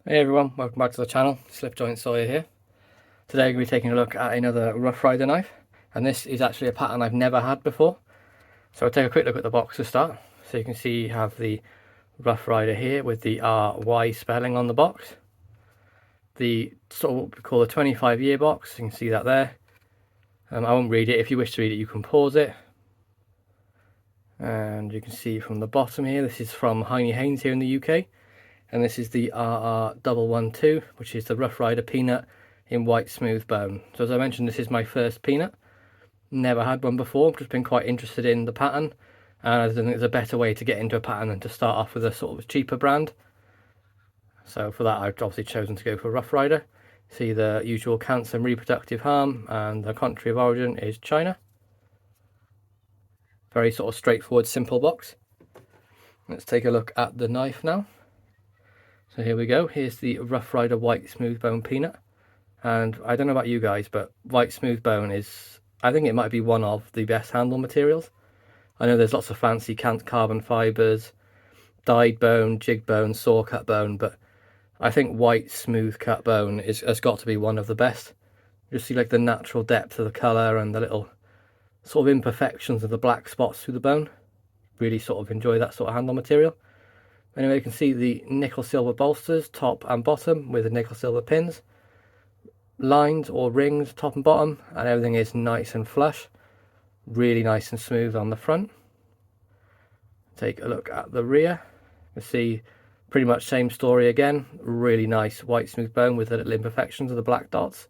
Hey everyone, welcome back to the channel. SlipjointSawyer here. Today I'm going to be taking a look at another Rough Rider knife, and this is actually a pattern I've never had before. So I'll take a quick look at the box to start. So you can see you have the Rough Rider here with the RY spelling on the box. The sort of what we call a 25-year box, you can see that there. I won't read it. If you wish to read it, you can pause it. And you can see from the bottom here, this is from Heine Haynes here in the UK. And this is the RR112, which is the Rough Rider peanut in white smooth bone. So as I mentioned, this is my first peanut. Never had one before, just been quite interested in the pattern. And I think there's a better way to get into a pattern than to start off with a sort of cheaper brand. So for that, I've obviously chosen to go for Rough Rider. See the usual cancer and reproductive harm, and the country of origin is China. Very sort of straightforward, simple box. Let's take a look at the knife now. So here we go, here's the Rough Rider white smooth bone peanut. And I don't know about you guys, but white smooth bone is, I think it might be one of the best handle materials. I know there's lots of fancy carbon fibres, dyed bone, jig bone, saw cut bone, but I think white smooth cut bone has got to be one of the best. You see like the natural depth of the colour and the little sort of imperfections of the black spots through the bone. Really sort of enjoy that sort of handle material. Anyway, you can see the nickel silver bolsters, top and bottom, with the nickel silver pins. Lines or rings, top and bottom, and everything is nice and flush. Really nice and smooth on the front. Take a look at the rear. You can see pretty much same story again. Really nice white smooth bone with the little imperfections of the black dots.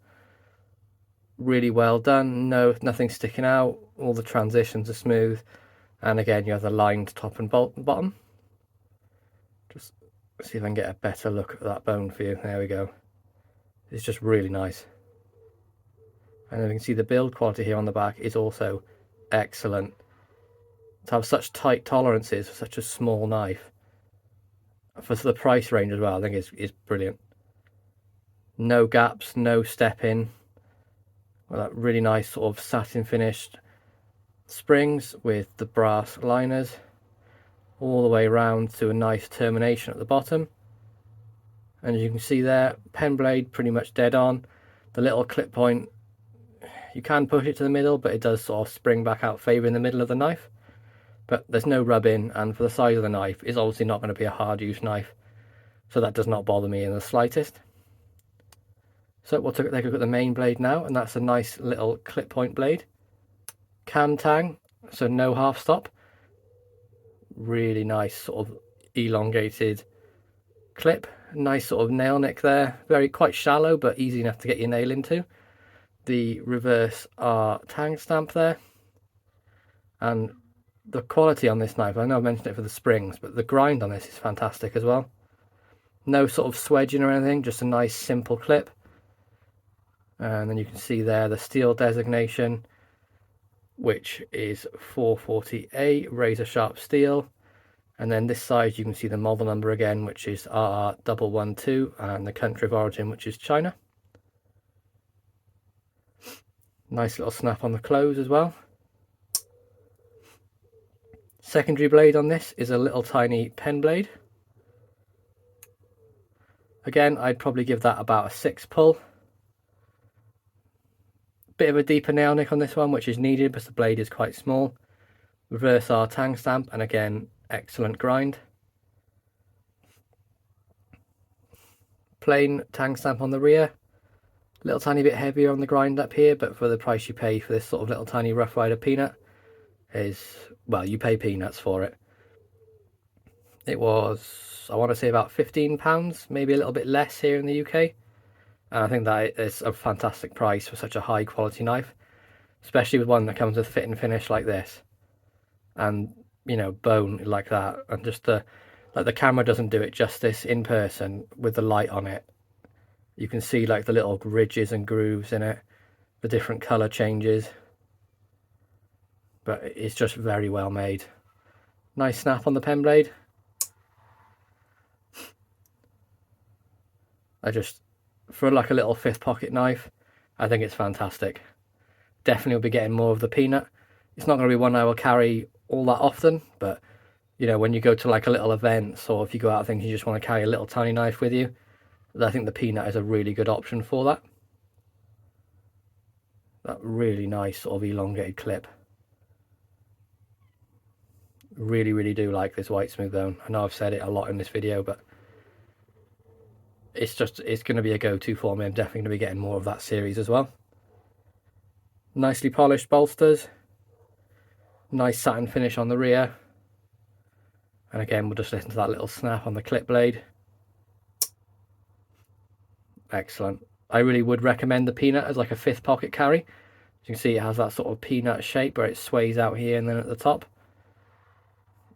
Really well done, nothing sticking out. All the transitions are smooth. And again, you have the lined top and bottom. Just see if I can get a better look at that bone for you. There we go. It's just really nice. And then you can see the build quality here on the back is also excellent. To have such tight tolerances for such a small knife, for the price range as well, I think is brilliant. No gaps, no step in. Well, that really nice sort of satin finished springs with the brass liners all the way around to a nice termination at the bottom. And as you can see there, pen blade pretty much dead on. The little clip point, you can push it to the middle, but it does sort of spring back out favouring the middle of the knife. But there's no rub in, and for the size of the knife, it's obviously not going to be a hard use knife, so that does not bother me in the slightest. So we'll take a look at the main blade now, and that's a nice little clip point blade. Cam tang, so no half stop. Really nice sort of elongated clip. Nice sort of nail nick there. Quite shallow, but easy enough to get your nail into. The reverse R tang stamp there. And the quality on this knife, I know I mentioned it for the springs, but the grind on this is fantastic as well. No sort of swedging or anything, just a nice simple clip. And then you can see there the steel designation, which is 440A razor sharp steel. And then this side you can see the model number again, which is RR112, and the country of origin, which is China. Nice little snap on the close as well. Secondary blade on this is a little tiny pen blade. Again, I'd probably give that about a 6 pull. Bit of a deeper nail nick on this one, which is needed because the blade is quite small. Reverse R tang stamp, and again, excellent grind. Plain tang stamp on the rear. A little tiny bit heavier on the grind up here, but for the price you pay for this sort of little tiny Rough Rider peanut is, well, you pay peanuts for it. It was, I want to say, about £15, maybe a little bit less here in the UK. And I think that is a fantastic price for such a high quality knife, especially with one that comes with fit and finish like this, and you know, bone like that, and just the camera doesn't do it justice in person with the light on it. You can see like the little ridges and grooves in it, the different color changes, but it's just very well made. Nice snap on the pen blade. For like a little fifth pocket knife, I think it's fantastic. Definitely will be getting more of the peanut. It's not going to be one I will carry all that often, but you know, when you go to like a little event, or if you go out things, you just want to carry a little tiny knife with you, I think the peanut is a really good option for that. That really nice sort of elongated clip. Really, really do like this white smooth bone. I know I've said it a lot in this video, but it's going to be a go-to for me. I'm definitely going to be getting more of that series as well. Nicely polished bolsters. Nice satin finish on the rear. And again, we'll just listen to that little snap on the clip blade. Excellent. I really would recommend the peanut as like a 5th pocket carry. As you can see, it has that sort of peanut shape where it sways out here and then at the top.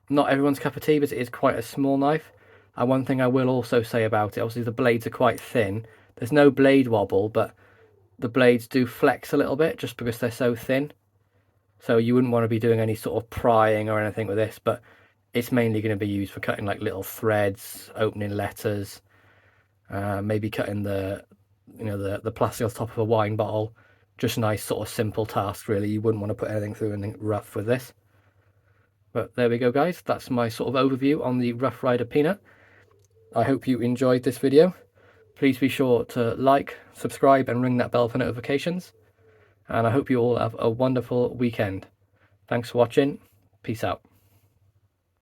Not everyone's cup of tea, but it is quite a small knife. And one thing I will also say about it, obviously the blades are quite thin. There's no blade wobble, but the blades do flex a little bit just because they're so thin. So you wouldn't want to be doing any sort of prying or anything with this, but it's mainly going to be used for cutting like little threads, opening letters, maybe cutting the plastic on top of a wine bottle. Just a nice sort of simple task, really. You wouldn't want to put anything through anything rough with this. But there we go, guys. That's my sort of overview on the Rough Ryder Peanut. I hope you enjoyed this video. Please be sure to like, subscribe and ring that bell for notifications. And I hope you all have a wonderful weekend. Thanks for watching. Peace out.